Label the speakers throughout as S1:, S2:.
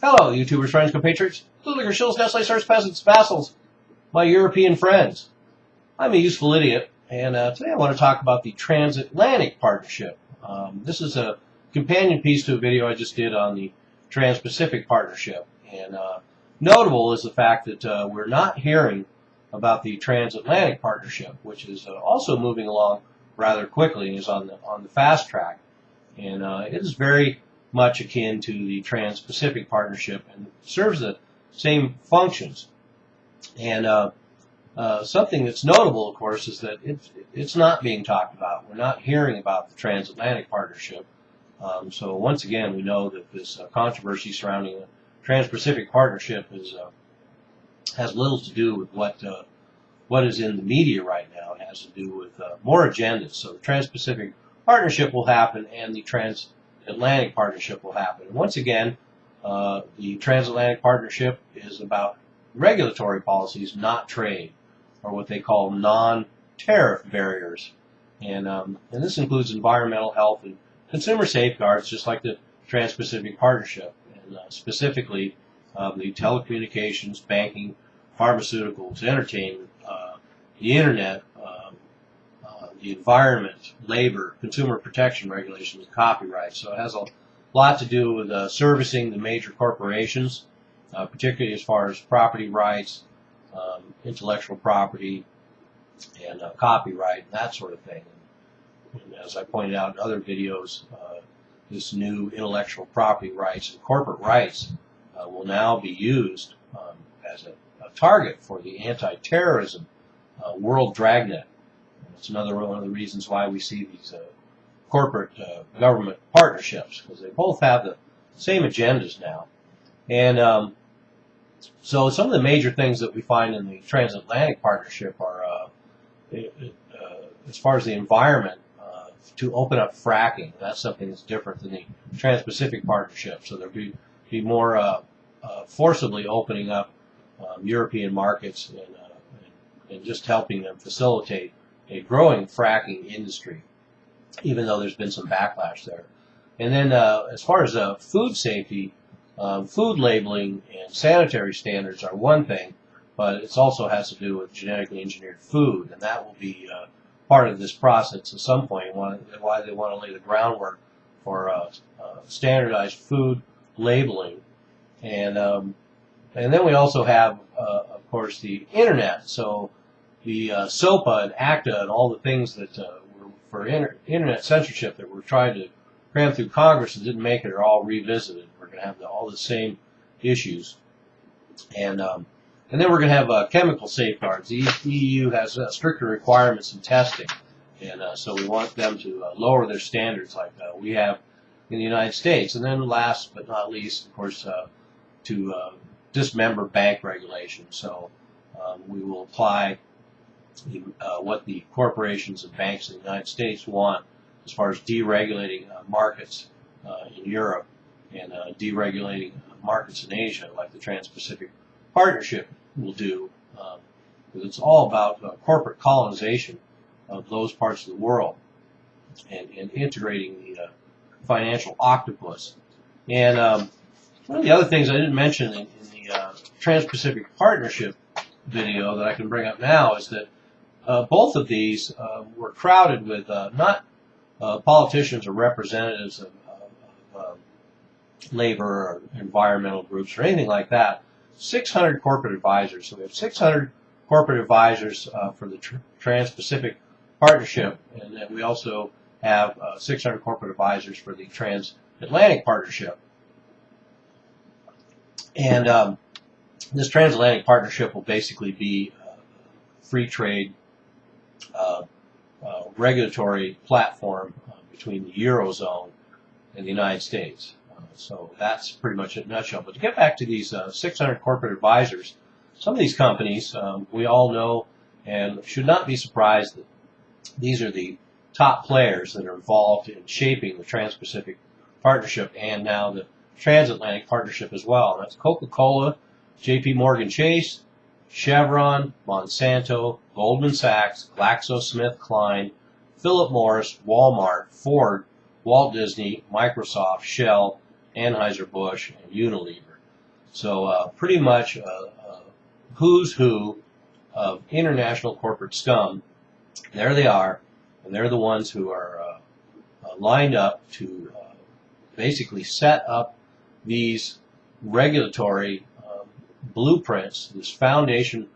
S1: Hello, YouTubers, friends, compatriots, bootlicker shills, Nestle, sirs, peasants, vassals, my European friends. I'm a useful idiot, and today I want to talk about the Transatlantic Partnership. This is a companion piece to a video I just did on the Trans-Pacific Partnership. And notable is the fact that we're not hearing about the Transatlantic Partnership, which is also moving along rather quickly and is on the fast track. And it is very much akin to the Trans-Pacific Partnership and serves the same functions. And something that's notable, of course, is that it's not being talked about. We're not hearing about the Transatlantic Partnership. So once again, we know that this controversy surrounding the Trans-Pacific Partnership has little to do with what is in the media right now. It has to do with more agendas. So the Trans-Pacific Partnership will happen, and the Transatlantic Partnership will happen. And once again, the Transatlantic Partnership is about regulatory policies, not trade, or what they call non-tariff barriers. And this includes environmental, health, and consumer safeguards, just like the Trans-Pacific Partnership, and specifically the telecommunications, banking, pharmaceuticals, entertainment, the internet, the environment, labor, consumer protection regulations, copyright. So it has a lot to do with servicing the major corporations, particularly as far as property rights, intellectual property, and copyright, and that sort of thing. And as I pointed out in other videos, this new intellectual property rights and corporate rights will now be used as a target for the anti-terrorism world dragnet. It's another one of the reasons why we see these corporate government partnerships, because they both have the same agendas now. And so some of the major things that we find in the Transatlantic Partnership are, as far as the environment, to open up fracking. That's something that's different than the Trans-Pacific Partnership. So there'll be more forcibly opening up European markets and just helping them facilitate a growing fracking industry, even though there's been some backlash there. And then as far as food safety, food labeling and sanitary standards are one thing, but it also has to do with genetically engineered food, and that will be part of this process at some point, why they want to lay the groundwork for standardized food labeling. And then we also have, of course, the Internet. So the SOPA and ACTA and all the things that were for Internet censorship that were trying to cram through Congress and didn't make it are all revisited. We're going to have all the same issues. And then we're going to have chemical safeguards. The EU has stricter requirements in testing, and so we want them to lower their standards like we have in the United States. And then last but not least, of course, to dismember bank regulations. So we will apply what the corporations and banks in the United States want as far as deregulating markets in Europe and deregulating markets in Asia, like the Trans-Pacific Partnership will do, because it's all about corporate colonization of those parts of the world and integrating the financial octopus. And one of the other things I didn't mention in the Trans-Pacific Partnership video that I can bring up now is that both of these were crowded with not politicians or representatives of labor or environmental groups or anything like that. 600 corporate advisors. So we have 600 corporate advisors for the Trans-Pacific Partnership, and then we also have 600 corporate advisors for the Transatlantic Partnership. And this Transatlantic Partnership will basically be a free trade regulatory platform between the Eurozone and the United States. So that's pretty much it in a nutshell. But to get back to these 600 corporate advisors, some of these companies we all know and should not be surprised that these are the top players that are involved in shaping the Trans-Pacific Partnership and now the Transatlantic Partnership as well. And that's Coca-Cola, J.P. Morgan Chase, Chevron, Monsanto, Goldman Sachs, GlaxoSmithKline, Philip Morris, Walmart, Ford, Walt Disney, Microsoft, Shell, Anheuser-Busch, and Unilever. So pretty much who's who of international corporate scum. There they are, and they're the ones who are lined up to basically set up these regulatory blueprints, this foundation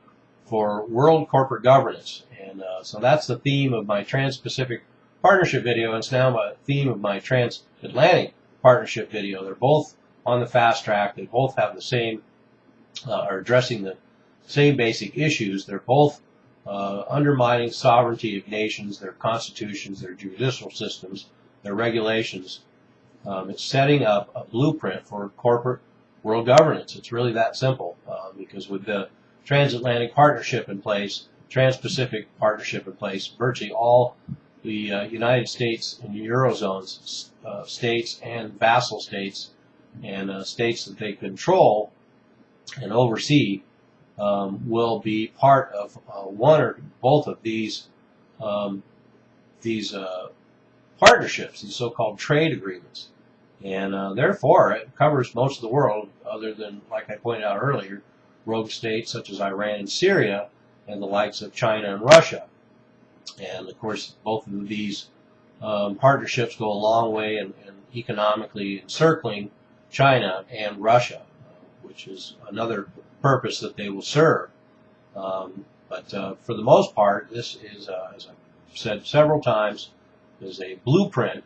S1: for world corporate governance. And so that's the theme of my Trans-Pacific Partnership video, and it's now my theme of my Transatlantic Partnership video. They're both on the fast track. They both have the same, are addressing the same basic issues. They're both undermining sovereignty of nations, their constitutions, their judicial systems, their regulations. It's setting up a blueprint for corporate world governance. It's really that simple, because with the Transatlantic Partnership in place, Trans-Pacific Partnership in place, virtually all the United States and Eurozone states and vassal states and states that they control and oversee will be part of one or both of these partnerships, these so-called trade agreements. And therefore, it covers most of the world, other than, like I pointed out earlier, rogue states such as Iran and Syria, and the likes of China and Russia. And of course, both of these partnerships go a long way in economically encircling China and Russia, which is another purpose that they will serve. But for the most part, this is, as I've said several times, is a blueprint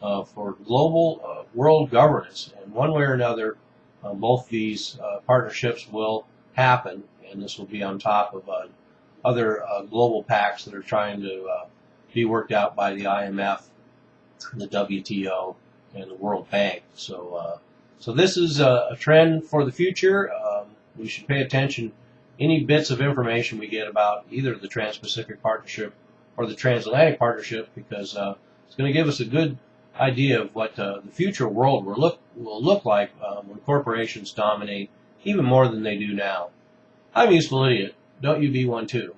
S1: for global world governance. And one way or another, both these partnerships will happen, and this will be on top of other global pacts that are trying to be worked out by the IMF, the WTO, and the World Bank. So this is a trend for the future. We should pay attention. Any bits of information we get about either the Trans-Pacific Partnership or the Transatlantic Partnership, because it's going to give us a good idea of what the future world will look like when corporations dominate even more than they do now. I'm a useful idiot. Don't you be one too.